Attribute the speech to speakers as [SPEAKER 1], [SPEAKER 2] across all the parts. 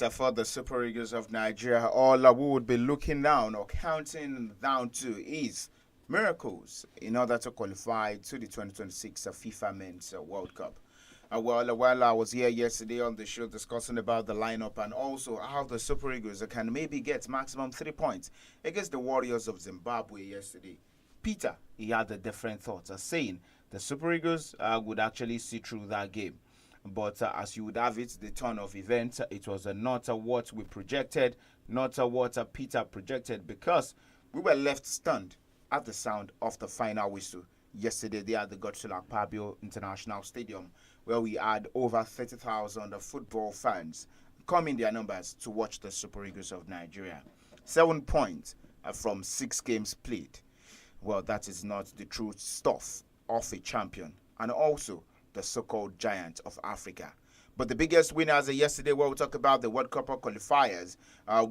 [SPEAKER 1] right, for the Super Eagles of Nigeria, all we would be looking down or counting down to is miracles in order to qualify to the 2026 FIFA Men's World Cup. While I was here yesterday on the show discussing about the lineup and also how the Super Eagles can maybe get maximum 3 points against the Warriors of Zimbabwe yesterday, Peter, he had a different thoughts, saying the Super Eagles would actually see through that game. But as you would have it, the turn of events, it was not what we projected, not what Peter projected, because we were left stunned at the sound of the final whistle yesterday there at the 𝐃𝐈𝐒 Akpabio International Stadium, where we had over 30,000 football fans come in their numbers to watch the Super Eagles of Nigeria. 7 points from 6 games played. Well, that is not the true stuff of a champion, and also the so-called giant of Africa. But the biggest winners yesterday, where we talk about the World Cup qualifiers,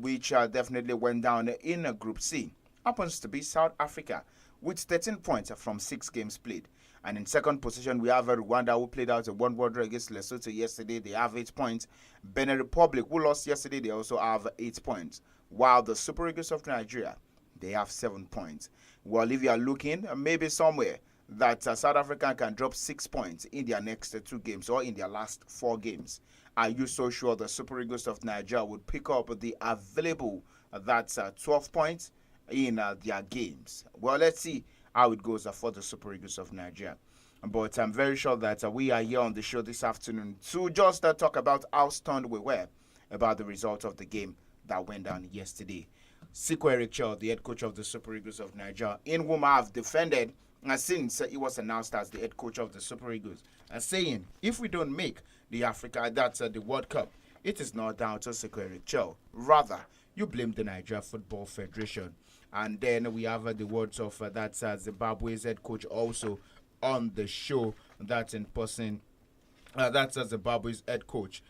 [SPEAKER 1] which definitely went down in Group C, happens to be South Africa, with 13 points from 6 games played. And in second position, we have Rwanda, who played out a 1-1 against Lesotho yesterday. They have 8 points. Benin Republic, who lost yesterday, they also have 8 points. While the Super Eagles of Nigeria, they have 7 points. Well, if you are looking, maybe somewhere that South Africa can drop 6 points in their next 2 games or in their last 4 games, are you so sure the Super Eagles of Nigeria would pick up the available 12 points in their games? Well, let's see how it goes for the Super Eagles of Nigeria. But I'm very sure that we are here on the show this afternoon to just talk about how stunned we were about the result of the game that went down yesterday. 𝐶𝐈𝐒, the head coach of the Super Eagles of Nigeria, in whom I have defended since he was announced as the head coach of the Super Eagles, saying if we don't make the the World Cup, it is not down to 𝐶𝐈𝐒. Rather, you blame the Nigeria Football Federation. And then we have the words of Zimbabwe's head coach also on the show. That's in person. That's Zimbabwe's head coach.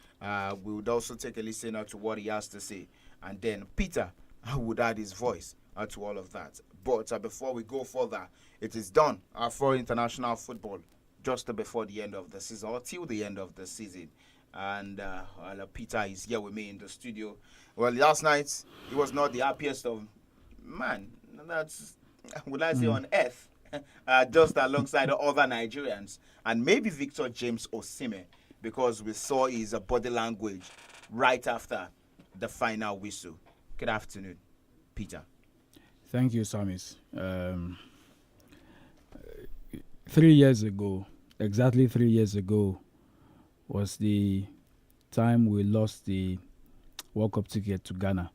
[SPEAKER 1] We would also take a listen to what he has to say. And then Peter would add his voice to all of that. But before we go further, it is done for international football just before the end of the season, or till the end of the season. And Peter is here with me in the studio. Well, last night, he was not the happiest of man. That's, would I say, on earth, just alongside other Nigerians. And maybe Victor James Osimhen, because we saw his body language right after the final whistle. Good afternoon, Peter.
[SPEAKER 2] Thank you, SAMIES. 3 years ago, exactly 3 years ago, was the time we lost the World Cup ticket to Ghana.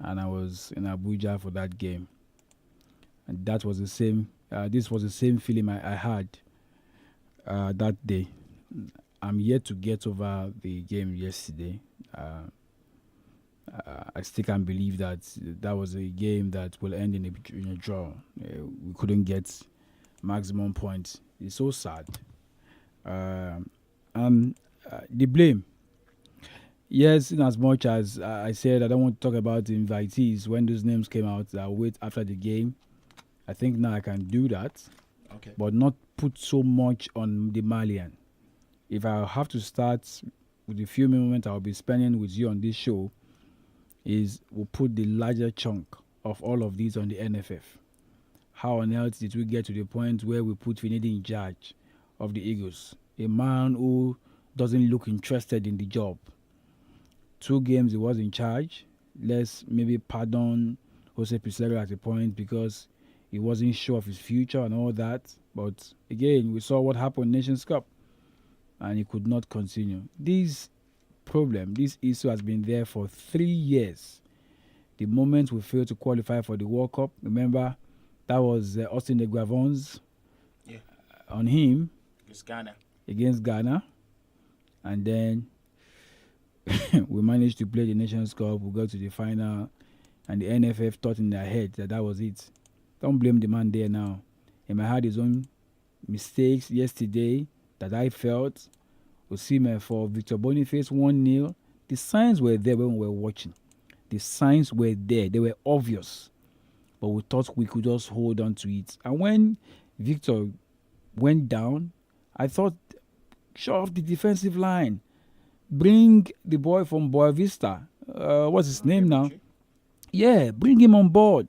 [SPEAKER 2] And I was in Abuja for that game. And that was the same, this was the same feeling I had that day. I'm yet to get over the game yesterday. I still can't believe that that was a game that will end in a draw. We couldn't get maximum points. It's so sad. The blame. Yes, in as much as I said I don't want to talk about the invitees when those names came out, I'll wait after the game. I think now I can do that.
[SPEAKER 1] Okay.
[SPEAKER 2] But not put so much on the Malian. If I have to start with the few moments I'll be spending with you on this show, we'll put the larger chunk of all of these on the NFF. How on earth did we get to the point where we put Finidi in charge of the Eagles? A man who doesn't look interested in the job. 2 games he was in charge. Let's maybe pardon Jose Pizarro at a point because he wasn't sure of his future and all that. But again, we saw what happened in Nations Cup and he could not continue. This problem, this issue has been there for 3 years. The moment we failed to qualify for the World Cup, remember, that was Austin de Guavon's on him against Ghana. And then we managed to play the Nations Cup. We got to the final, and the NFF thought in their head that was it. Don't blame the man there now. He might have had his own mistakes yesterday that I felt. Osimhen for Victor Boniface 1-0. The signs were there when we were watching. The signs were there. They were obvious. But we thought we could just hold on to it. And when Victor went down, I thought, shut off the defensive line. bring the boy from Boa Vista. What's his name now? Yeah, bring him on board.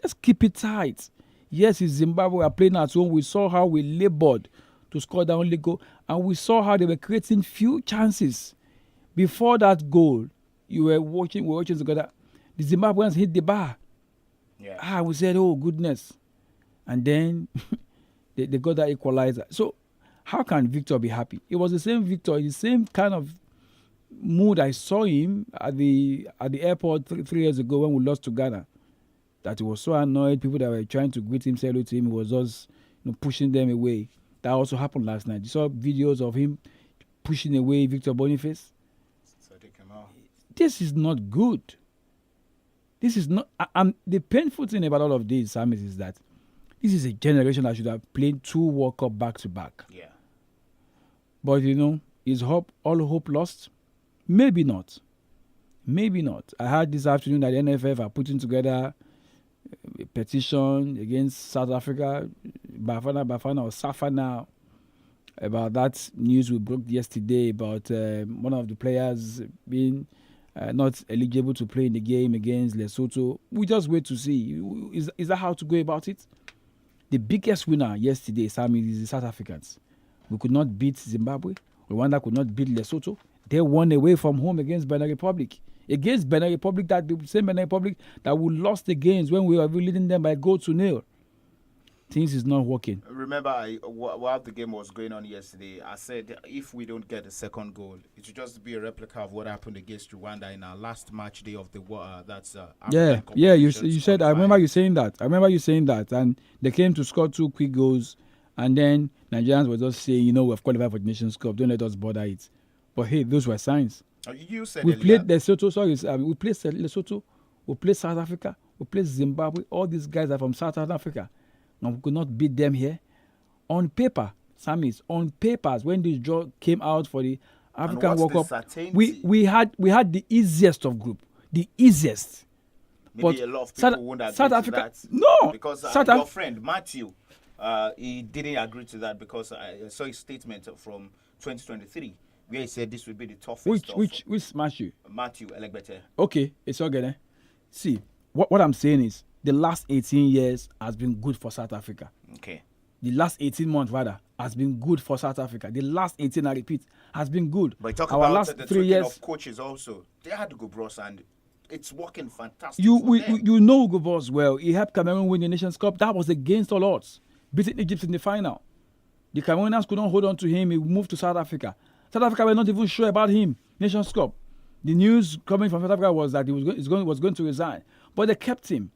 [SPEAKER 2] Let's keep it tight. Yes, in Zimbabwe, we are playing at home. We saw how we labored to score the only goal, and we saw how they were creating few chances. Before that goal, we were watching together. The Zimbabweans hit the bar.
[SPEAKER 1] Yeah.
[SPEAKER 2] We said, oh, goodness. And then they got that equalizer. So how can Victor be happy? It was the same Victor, the same kind of mood I saw him at the airport 3 years ago when we lost to Ghana. That he was so annoyed. People that were trying to greet him, say hello to him, he was just pushing them away. That also happened last night. You saw videos of him pushing away Victor Boniface.
[SPEAKER 1] So they came out.
[SPEAKER 2] This is not good. This is not. The painful thing about all of this, SAMIES, is that this is a generation that should have played 2 World Cup back to back.
[SPEAKER 1] Yeah.
[SPEAKER 2] But is all hope lost? Maybe not. Maybe not. I heard this afternoon that the NFF are putting together a petition against South Africa, Bafana or Safa now, about that news we broke yesterday about one of the players being not eligible to play in the game against Lesotho. We just wait to see. Is that how to go about it? The biggest winner yesterday, SAMIES, is the South Africans. We could not beat Zimbabwe. Rwanda could not beat Lesotho. They won away from home against Benin Republic. Against Benin Republic, that the same Benin Republic that we lost the games when we were leading them by 0-0. Things is not working.
[SPEAKER 1] Remember, while the game was going on yesterday, I said if we don't get a second goal, it should just be a replica of what happened against Rwanda in our last match day of the
[SPEAKER 2] You said. I remember you saying that. And they came to score 2 quick goals, and then Nigerians were just saying, we've qualified for the Nations Cup. Don't let us bother it. But hey, those were signs.
[SPEAKER 1] You said
[SPEAKER 2] we played Lesotho. We played Lesotho. We played South Africa. We played Zimbabwe. All these guys are from South Africa. And we could not beat them here. On paper, SAMIES, on papers, when this draw came out for the African World Cup, we had the easiest of group. The easiest.
[SPEAKER 1] Maybe but a lot of people won't agree
[SPEAKER 2] South
[SPEAKER 1] to
[SPEAKER 2] Africa,
[SPEAKER 1] that.
[SPEAKER 2] No.
[SPEAKER 1] Because your friend, Matthew, he didn't agree to that because I saw his statement from 2023 where he said this would be the toughest.
[SPEAKER 2] Which Matthew?
[SPEAKER 1] Matthew Elegbete.
[SPEAKER 2] Okay, it's all good. Eh? See, what I'm saying is, the last 18 years has been good for South Africa.
[SPEAKER 1] Okay.
[SPEAKER 2] The last 18 months, rather, has been good for South Africa. The last 18, I repeat, has been good.
[SPEAKER 1] But talk about last the 3 years of coaches also. They had Hugo Bross and it's working fantastic.
[SPEAKER 2] You know Hugo Bross well. He helped Cameroon win the Nations Cup. That was against all odds, beating Egypt in the final. The Cameroonians could not hold on to him. He moved to South Africa. South Africa were not even sure about him. Nations Cup. The news coming from South Africa was that he was going to resign, but they kept him.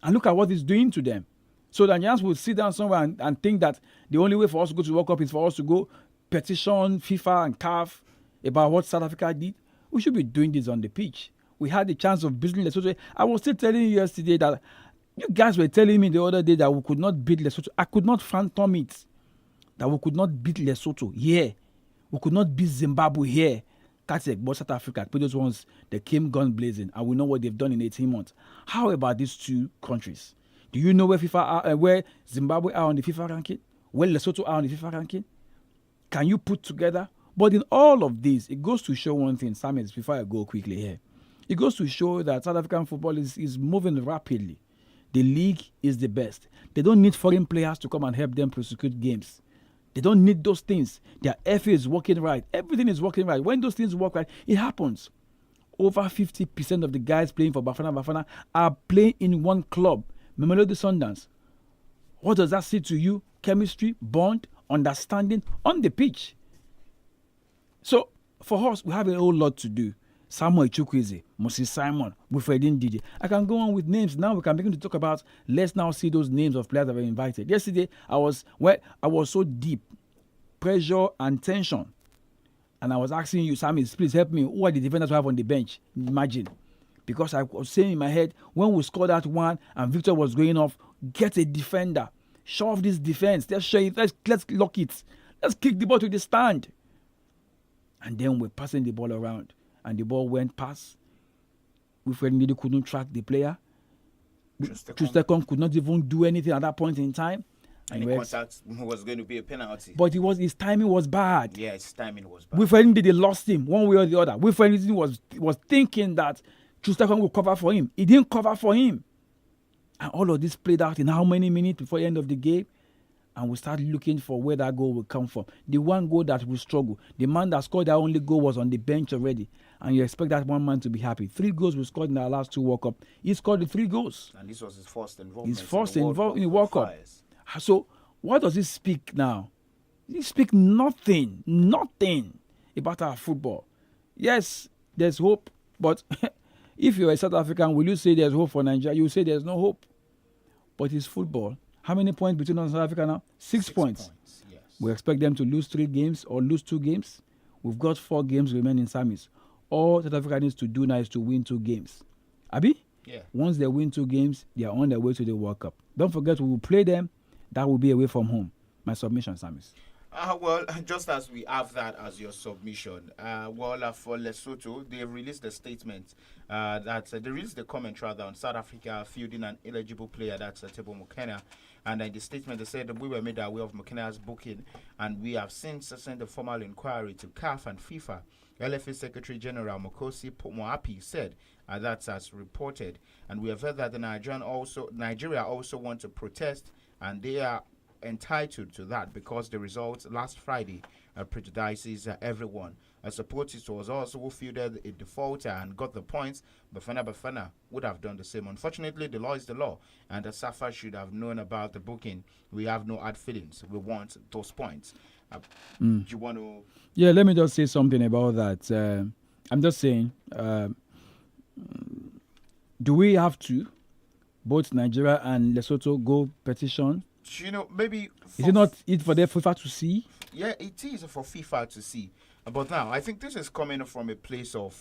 [SPEAKER 2] And look at what he's doing to them. So the Nigerians will sit down somewhere and think that the only way for us to go to the World Cup is for us to go petition FIFA and CAF about what South Africa did. We should be doing this on the pitch. We had the chance of beating Lesotho. I was still telling you yesterday that you guys were telling me the other day that we could not beat Lesotho. I could not phantom it. That we could not beat Lesotho here. We could not beat Zimbabwe here. But South Africa, but those ones, they came gun blazing, and we know what they've done in 18 months. How about these 2 countries? Do you know where FIFA are, where Zimbabwe are on the FIFA ranking? Where Lesotho are on the FIFA ranking? Can you put together? But in all of this, it goes to show one thing, SAMIES, before I go quickly here. It goes to show that South African football is moving rapidly. The league is the best. They don't need foreign players to come and help them prosecute games. They don't need those things. Their FA is working right. Everything is working right. When those things work right, it happens. Over 50% of the guys playing for Bafana are playing in one club, Mamelodi Sundowns. What does that say to you? Chemistry, bond, understanding on the pitch. So, for us, we have a whole lot to do. Samuel Chukwueze, Moses Simon, Wilfred Ndidi. I can go on with names. Now we can begin to talk about, let's now see those names of players that were invited. Yesterday, I was so deep, pressure and tension. And I was asking you, SAMIES, please help me. Who are the defenders we have on the bench? Imagine. Because I was saying in my head, when we scored that one and Victor was going off, get a defender. Show off this defense. Let's show it. Let's lock it. Let's kick the ball to the stand. And then we're passing the ball around. And the ball went past. Wilfred Ndidi couldn't track the player. Trustekong could not even do anything at that point in time.
[SPEAKER 1] And the contact was going to be a penalty.
[SPEAKER 2] But his timing was bad.
[SPEAKER 1] Yeah, his timing was bad.
[SPEAKER 2] Wilfred they lost him one way or the other. Wilfred was thinking that Chukwuemeka will cover for him. He didn't cover for him. And all of this played out in how many minutes before the end of the game? And we start looking for where that goal will come from. The one goal that will struggle. The man that scored that only goal was on the bench already. And you expect that one man to be happy. 3 goals we scored in our last 2 World Cup. He scored the 3 goals.
[SPEAKER 1] And this was his first involvement.
[SPEAKER 2] In the World Cup. So what does he speak now? He speak nothing about our football. Yes, there's hope. But if you're a South African, will you say there's hope for Nigeria? You will say there's no hope. But it's football. How many points between us and South Africa now? 6 points.
[SPEAKER 1] Yes.
[SPEAKER 2] We expect them to lose 3 games or lose 2 games. We've got 4 games remaining in SAMIES. All South Africa needs to do now is to win 2 games. Abi?
[SPEAKER 1] Yeah.
[SPEAKER 2] Once they win 2 games, they are on their way to the World Cup. Don't forget, we will play them. That will be away from home. My submission, SAMIES.
[SPEAKER 1] Well, just as we have that as your submission, for Lesotho, they released a statement they released the comment rather on South Africa fielding an eligible player, that's Teboho Mokoena. And in the statement, they said that we were made aware of Mokoena's booking, and we have since sent a formal inquiry to CAF and FIFA. LFA Secretary General Mokosi Moapi said that's as reported, and we have heard that Nigeria also want to protest, and they are entitled to that because the results last Friday prejudices everyone. Supporters was also who fielded a defaulter and got the points. Bafana would have done the same. Unfortunately, the law is the law, and the SAFA should have known about the booking. We have no hard feelings. We want those points. Do you want to?
[SPEAKER 2] Yeah, let me just say something about that. I'm just saying, do we have to, both Nigeria and Lesotho, go petition?
[SPEAKER 1] Maybe
[SPEAKER 2] is it not it for the FIFA to see?
[SPEAKER 1] Yeah, it is for FIFA to see. But now, I think this is coming from a place of,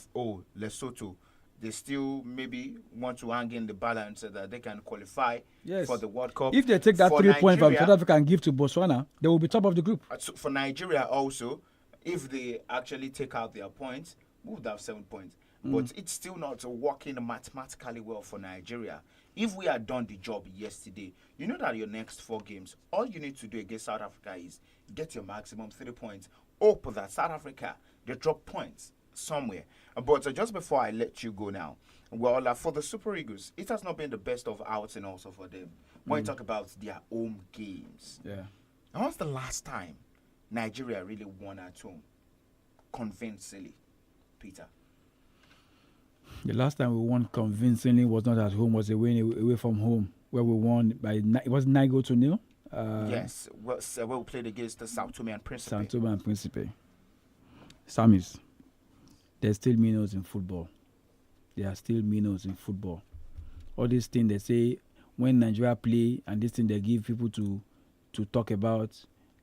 [SPEAKER 1] Lesotho. They still maybe want to hang in the balance so that they can qualify for the World Cup.
[SPEAKER 2] If they take that 3 points from South Africa and give to Botswana, they will be top of the group.
[SPEAKER 1] So for Nigeria also, if they actually take out their points, we would have 7 points. But it's still not working mathematically well for Nigeria. If we had done the job yesterday, you know that your next 4 games, all you need to do against South Africa is get your maximum 3 points. Hope that South Africa, they drop points somewhere. But just before I let you go now, for the Super Eagles, it has not been the best of outing also for them. When you talk about their home games.
[SPEAKER 2] Yeah.
[SPEAKER 1] And when's the last time Nigeria really won at home convincingly, Peter?
[SPEAKER 2] The last time we won convincingly was not at home, was away from home, where we won by it was 9-0.
[SPEAKER 1] Yes, we played against the Sao Tome and Principe.
[SPEAKER 2] SAMIES, there's still minnows in football. There are still minnows in football. All these things they say when Nigeria play and this thing they give people to talk about,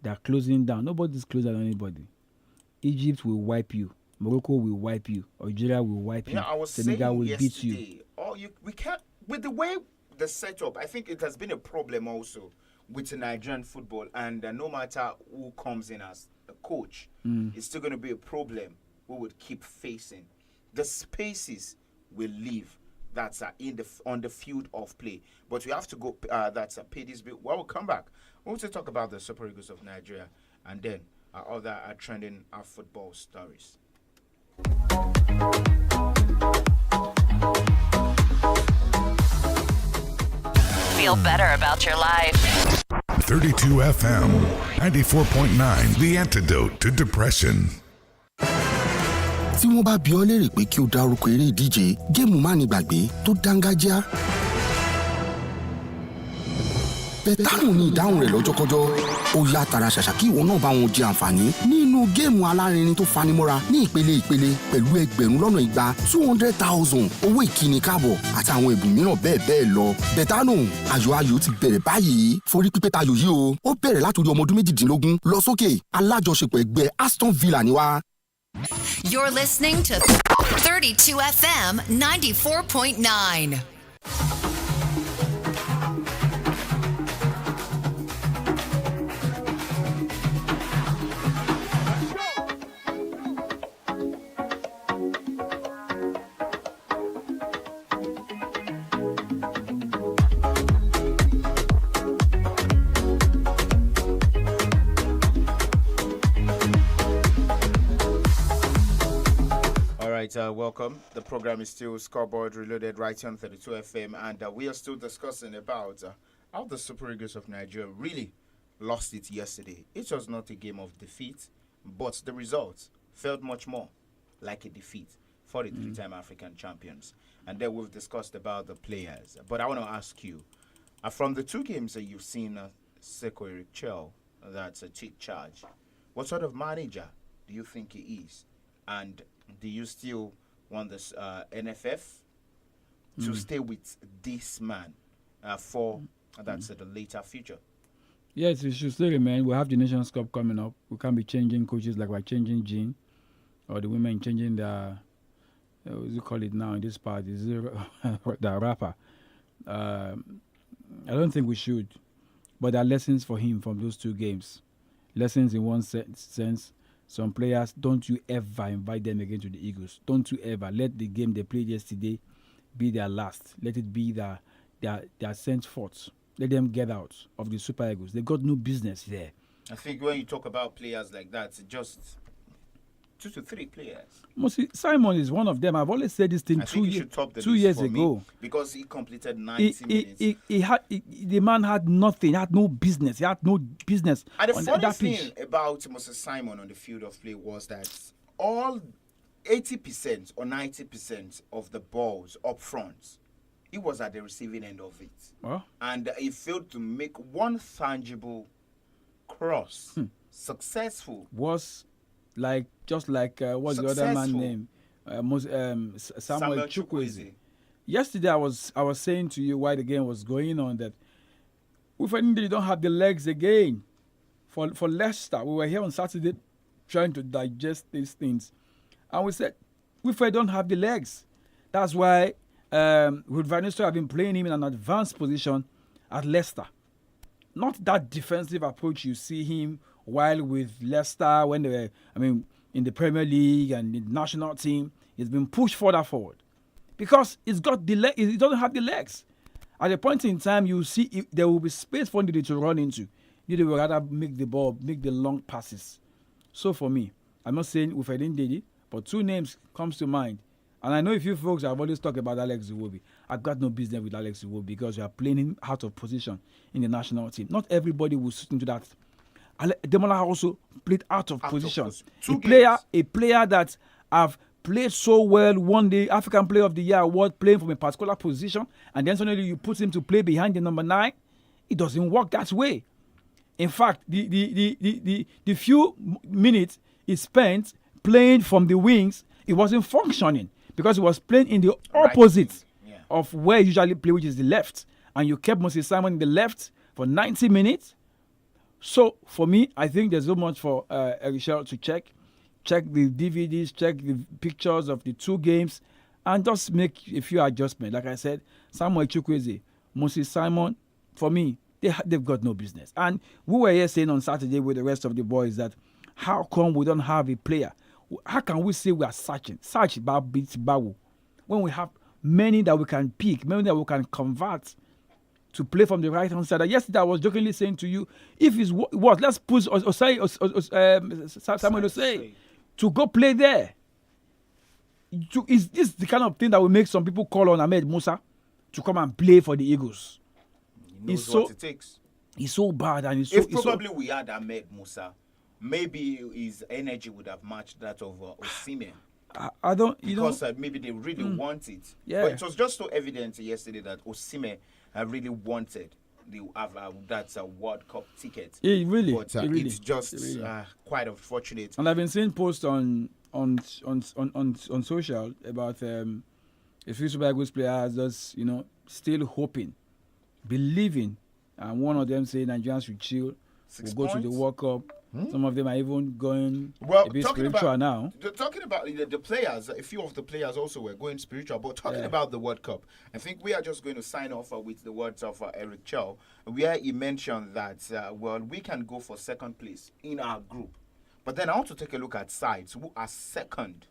[SPEAKER 2] they're closing down. Nobody's closing down anybody. Egypt will wipe you. Morocco will wipe you. Algeria will wipe you. Senegal will beat you.
[SPEAKER 1] We can't. With the way the setup, I think it has been a problem also with the Nigerian football. And no matter who comes in as a coach, it's still going to be a problem we would keep facing. The spaces will leave. That's on the field of play. But we have to go. Pay this bill. Well, we'll come back. We'll also talk about the Super Eagles of Nigeria and then our other trending football stories.
[SPEAKER 3] Feel better about your life.
[SPEAKER 4] 32 FM, 94.9, the antidote to depression.
[SPEAKER 5] Tí wọ́n bá bi ọ́ léèrè pé kí o dárúkọ eré ìdíje géèmù mánigbàgbé tó dángájá, bẹ̀tánù ni ìdáhùn rẹ̀ lọ́jọ́kọ́jọ́. Ó yá tara ṣàṣà kí ìwọ náà bá wọn jẹ àǹfààní nínú géèmù alárinrin tó fanimọ́ra ní ìpele pẹ̀lú ẹgbẹ̀rún lọ́nà igba 200,000 owó ìkíni káàbọ̀ àti àwọn ẹ̀bùn mìíràn bẹ́ẹ̀ lọ. bẹ̀tánù ayò ti bẹ̀rẹ̀ báyìí. Forí pípẹ́ tayò yìí o. Ó bẹ̀rẹ̀ látòrí ọmọ ọdún 18 lọ sókè. Alájọṣepọ̀ ẹgbẹ́ Aston Villa ni wá.
[SPEAKER 3] You're listening to 32 FM 94.9.
[SPEAKER 1] right, welcome. The program is still Scoreboard Reloaded right here on 32 FM, and we are still discussing about how the Super Eagles of Nigeria really lost it yesterday. It was not a game of defeat, but the results felt much more like a defeat for the three-time African champions. And then we've discussed about the players. But I want to ask you, from the two games that you've seen 𝐃𝐈𝐒 that's take charge, what sort of manager do you think he is? And do you still want this NFF to stay with this man for the later future?
[SPEAKER 2] Yes, it should still remain. We have the Nations Cup coming up. We can't be changing coaches like we're changing Jean, or the women changing the, what do you call it now in this part, is the rapper. I don't think we should. But there are lessons for him from those two games. Lessons in one sense. Some players, don't you ever invite them again to the Eagles. Don't you ever. Let the game they played yesterday be their last. Let it be their sent forth. Let them get out of the Super Eagles. They got no business there.
[SPEAKER 1] I think when you talk about players like that, it's just 2 to 3 players.
[SPEAKER 2] Mostly, Simon is one of them. I've always said this thing 2 years ago.
[SPEAKER 1] Because he completed 90 minutes.
[SPEAKER 2] The man had nothing. He had no business. He had no business.
[SPEAKER 1] And the
[SPEAKER 2] on
[SPEAKER 1] funny
[SPEAKER 2] that
[SPEAKER 1] thing
[SPEAKER 2] pitch
[SPEAKER 1] about Moses Simon on the field of play was that all 80% or 90% of the balls up front, he was at the receiving end of it.
[SPEAKER 2] Well,
[SPEAKER 1] And he failed to make one tangible cross successful.
[SPEAKER 2] was like just like what's the other man name? Samuel Chukwueze. Yesterday, I was saying to you while the game was going on that we finally don't have the legs again for Leicester. We were here on Saturday trying to digest these things, and we said we don't have the legs. That's why Ruud van Nistelrooy have been playing him in an advanced position at Leicester. Not that defensive approach you see him while with Leicester when they were, in the Premier League and the national team. He's been pushed further forward because it doesn't have the legs. At a point in time, you see there will be space for Ndidi to run into. Ndidi will rather make the ball, make the long passes. So for me, I'm not saying if I didn't did it, but 2 names comes to mind. And I know if you folks have always talked about Alex Iwobi, I've got no business with Alex Iwobi because we are playing him out of position in the national team. Not everybody will suit into that. Demola also played out of position. A player that have played so well, won the African Player of the Year award playing from a particular position, and then suddenly you put him to play behind the number 9. It doesn't work that way. In fact, the few minutes he spent playing from the wings, it wasn't functioning because he was playing in the opposite of where he usually play, which is the left. And you kept Moses Simon in the left for 90 minutes. So, for me, I think there's so much for 𝐿 to check. Check the DVDs, check the pictures of the 2 games, and just make a few adjustments. Like I said, Samuel Chukwueze, Moses Simon, for me, they've got no business. And we were here saying on Saturday with the rest of the boys that how come we don't have a player? How can we say we are searching? Search beats Bawu. When we have many that we can pick, many that we can convert to play from the right-hand side. Yesterday, I was jokingly saying to you, if it's what, let's push Samuel Osei to go play there. Is this the kind of thing that will make some people call on Ahmed Musa to come and play for the Eagles?
[SPEAKER 1] He knows what it takes.
[SPEAKER 2] He's so bad, and
[SPEAKER 1] we had Ahmed Musa, maybe his energy would have matched that of Osimhen.
[SPEAKER 2] I don't,
[SPEAKER 1] because maybe they really want it.
[SPEAKER 2] Yeah.
[SPEAKER 1] But it was just so evident yesterday that Osimhen really wanted that World Cup ticket. It's just quite unfortunate.
[SPEAKER 2] And I've been seeing posts on social about a few Super Eagles players just still hoping, believing, and one of them saying Nigerians should chill. We'll go to the World Cup. Some of them are even going a bit spiritual now.
[SPEAKER 1] Talking about the players, a few of the players also were going spiritual. But talking about the World Cup, I think we are just going to sign off with the words of Eric Chow, where he mentioned that, we can go for second place in our group. But then I want to take a look at sides who are second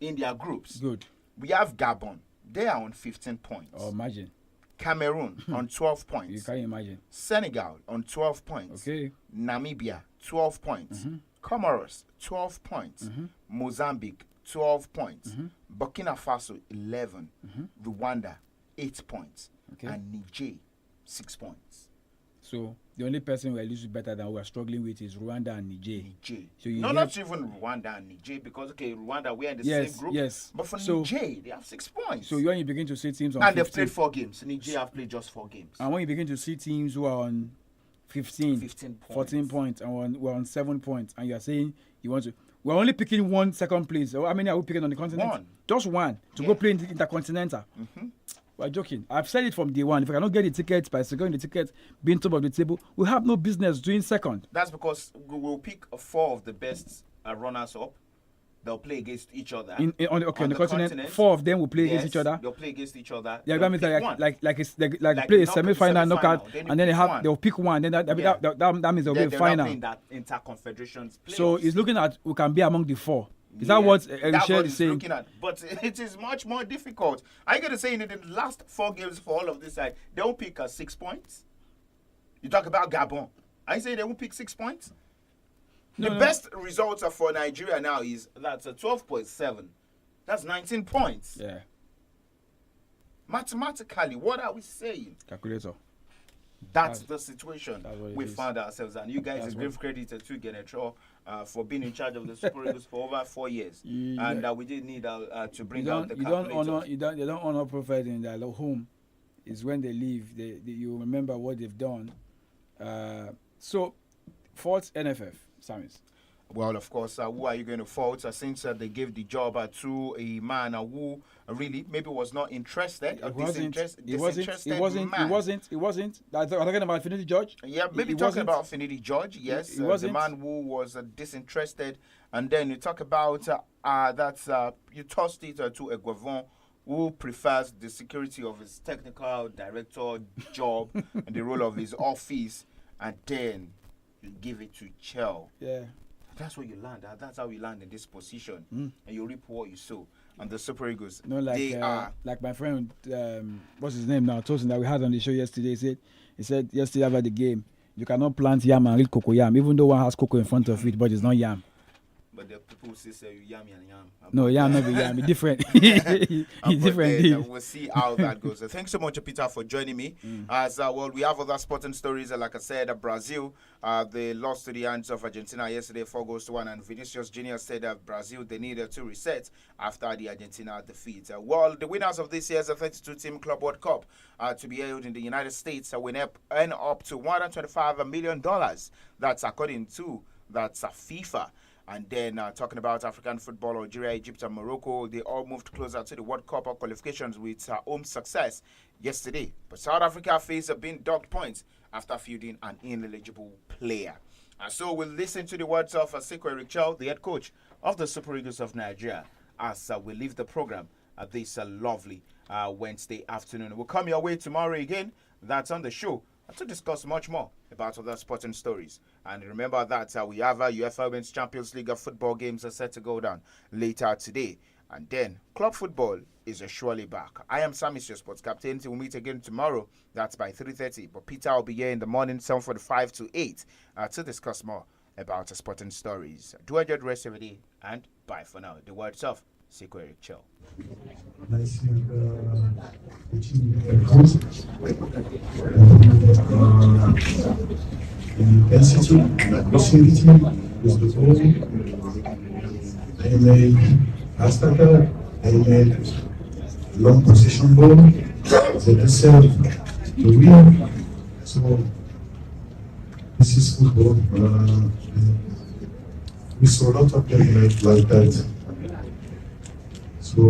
[SPEAKER 1] in their groups.
[SPEAKER 2] Good.
[SPEAKER 1] We have Gabon. They are on 15 points.
[SPEAKER 2] Oh, imagine.
[SPEAKER 1] Cameroon on 12 points.
[SPEAKER 2] You can't imagine.
[SPEAKER 1] Senegal on 12 points.
[SPEAKER 2] Okay.
[SPEAKER 1] Namibia, 12 points. Comoros, 12 points. Mozambique, 12 points. Burkina Faso, 11. Rwanda, 8 points.
[SPEAKER 2] Okay.
[SPEAKER 1] And Niger, 6 points.
[SPEAKER 2] So the only person we're losing better than we're struggling with is Rwanda and Niger. So you
[SPEAKER 1] not even Rwanda and Niger, because Rwanda, we're in the same group.
[SPEAKER 2] Yes.
[SPEAKER 1] But for Niger, they have 6 points.
[SPEAKER 2] So when you begin to see teams on
[SPEAKER 1] and
[SPEAKER 2] 15,
[SPEAKER 1] they've played 4 games. Niger have played just 4 games.
[SPEAKER 2] And when you begin to see teams who are on 15
[SPEAKER 1] points.
[SPEAKER 2] 14 points, and we're on 7 points, and you're saying you want to. We're only picking one second place. So how many are we picking on the continent?
[SPEAKER 1] One.
[SPEAKER 2] Just one to go play in the Intercontinental. We're joking. I've said it from day one. If I cannot get the tickets by securing the tickets, being top of the table, we have no business doing second.
[SPEAKER 1] That's because we will pick 4 of the best runners up. They'll play against each other.
[SPEAKER 2] On the continent, 4 of them will play against each other.
[SPEAKER 1] They'll play against each other.
[SPEAKER 2] Yeah, that means like play a semi-final knockout, and then they'll pick one. Then that means they'll be a final.
[SPEAKER 1] Playing that inter-confederations playoffs.
[SPEAKER 2] So he's looking at we can be among the 4. Is that what Richard is saying?
[SPEAKER 1] Looking at, but it is much more difficult. Are you going to say in the last 4 games for all of this side, they won't pick 6 points? You talk about Gabon. I say they won't pick 6 points. The best results for Nigeria now is that's 12.7. That's 19 points.
[SPEAKER 2] Yeah.
[SPEAKER 1] Mathematically, what are we saying?
[SPEAKER 2] Calculator.
[SPEAKER 1] That's the situation we found ourselves, and you guys give credit to 𝐃𝐈𝐒 for being in charge of the Super Eagles for over 4 years, and we didn't need to bring out the calculator.
[SPEAKER 2] They don't honor prophet in their home. Is when they leave, you remember what they've done. So, fault NFF, SAMIES.
[SPEAKER 1] Well, of course, who are you going to fault since they gave the job to a man who really maybe was not interested or disinterested?
[SPEAKER 2] It wasn't. I'm talking about Finidi George.
[SPEAKER 1] Yeah, maybe talking about Finidi George, yes. The man who was disinterested. And then you talk about you tossed it to a Guavon who prefers the security of his technical director job and the role of his office. And then you give it to 𝐶𝐈𝐒.
[SPEAKER 2] Yeah.
[SPEAKER 1] That's where you land. That's how we land in this position. And you reap what you sow. And the Super Eagles,
[SPEAKER 2] like my friend, what's his name now, Tosin, that we had on the show yesterday. He said yesterday after the game, you cannot plant yam and read cocoa yam, even though one has cocoa in front of it, but it's not yam.
[SPEAKER 1] But the people say yam and yam.
[SPEAKER 2] No, yam not be yam. It's different. It's different.
[SPEAKER 1] We'll see how that goes. Thanks so much, Peter, for joining me. As well, we have other sporting stories. Like I said, Brazil, they lost to the hands of Argentina yesterday, 4-1, and Vinicius Jr. said that Brazil, they needed to reset after the Argentina defeat. Well, the winners of this year's 32-team Club World Cup to be held in the United States will earn up to $125 million. That's according to FIFA. And then talking about African football, Algeria, Egypt, and Morocco, they all moved closer to the World Cup qualifications with home success yesterday. But South Africa faced being docked points after fielding an ineligible player. And so we'll listen to the words of 𝐂𝐒, the head coach of the Super Eagles of Nigeria, as we leave the program this lovely Wednesday afternoon. We'll come your way tomorrow again. That's on the show to discuss much more about other sporting stories. And remember that we have UEFA Women's Champions League football games are set to go down later today. And then club football is surely back. I am SAMIES, your sports captain. We'll meet again tomorrow. That's by 3:30. But Peter will be here in the morning, 7:45 to 8, to discuss more about sporting stories. Do enjoy the rest of the day, and bye for now. The words of 𝐂𝐒.
[SPEAKER 6] Intensity and aggressivity is the goal. They made fast attack, they made long position ball, they deserve to win. So this is football. We saw a lot of them like that. So